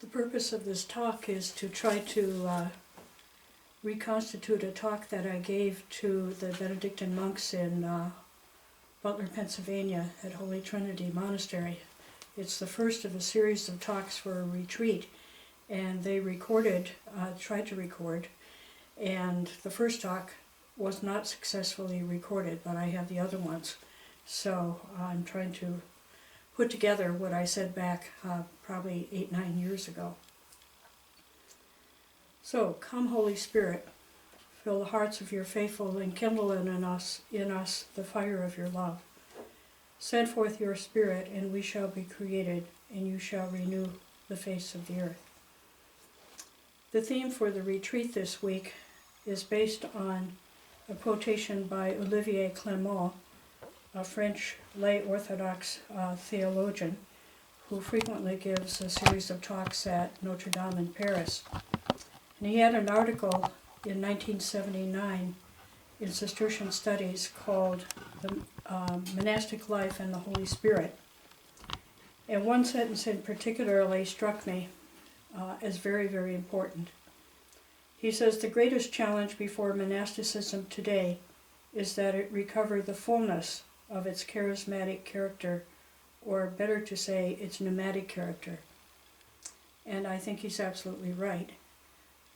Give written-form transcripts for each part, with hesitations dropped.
The purpose of this talk is to try to reconstitute a talk that I gave to the Benedictine monks in Butler, Pennsylvania at Holy Trinity Monastery. It's the first of a series of talks for a retreat, and they tried to record, and the first talk was not successfully recorded, but I have the other ones. So I'm trying to put together what I said back probably 8-9 years ago. So, come Holy Spirit, fill the hearts of your faithful and kindle in us the fire of your love. Send forth your Spirit, and we shall be created, and you shall renew the face of the earth. The theme for the retreat this week is based on a quotation by Olivier Clément, a French lay Orthodox theologian who frequently gives a series of talks at Notre Dame in Paris. And he had an article in 1979 in Cistercian Studies called The Monastic Life and the Holy Spirit. And one sentence in particularly struck me as very, very important. He says, the greatest challenge before monasticism today is that it recover the fullness of its charismatic character, or better to say, its pneumatic character. And I think he's absolutely right.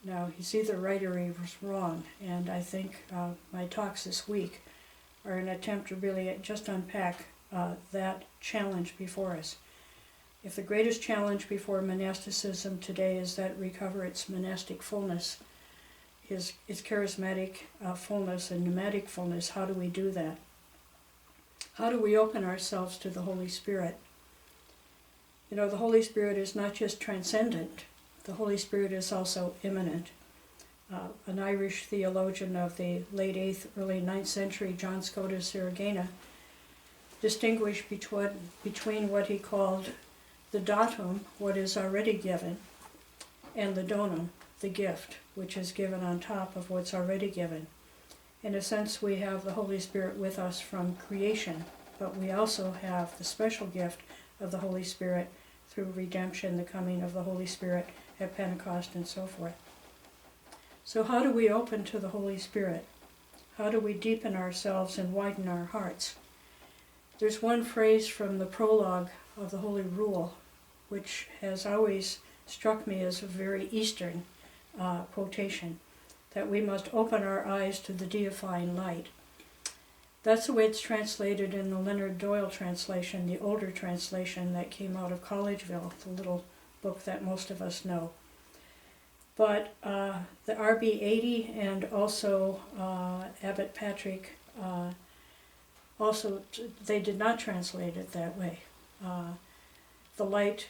Now, he's either right or he was wrong, and I think my talks this week are an attempt to really just unpack that challenge before us. If the greatest challenge before monasticism today is that it recover its monastic fullness, its charismatic fullness and pneumatic fullness, how do we do that? How do we open ourselves to the Holy Spirit? You know, the Holy Spirit is not just transcendent, the Holy Spirit is also immanent. An Irish theologian of the late 8th, early 9th century, John Scotus Erigena, distinguished between what he called the datum, what is already given, and the donum, the gift, which is given on top of what's already given. In a sense, we have the Holy Spirit with us from creation, but we also have the special gift of the Holy Spirit through redemption, the coming of the Holy Spirit at Pentecost, and so forth. So how do we open to the Holy Spirit? How do we deepen ourselves and widen our hearts? There's one phrase from the prologue of the Holy Rule, which has always struck me as a very Eastern quotation, that we must open our eyes to the deifying light. That's the way it's translated in the Leonard Doyle translation, the older translation that came out of Collegeville, the little book that most of us know. But the RB 80 and also Abbot Patrick, they did not translate it that way. The light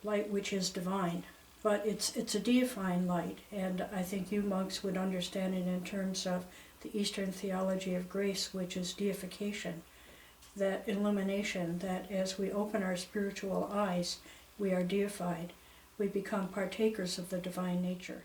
which is divine. But it's a deifying light, and I think you monks would understand it in terms of the Eastern theology of grace, which is deification, that illumination, that as we open our spiritual eyes, we are deified. We become partakers of the divine nature.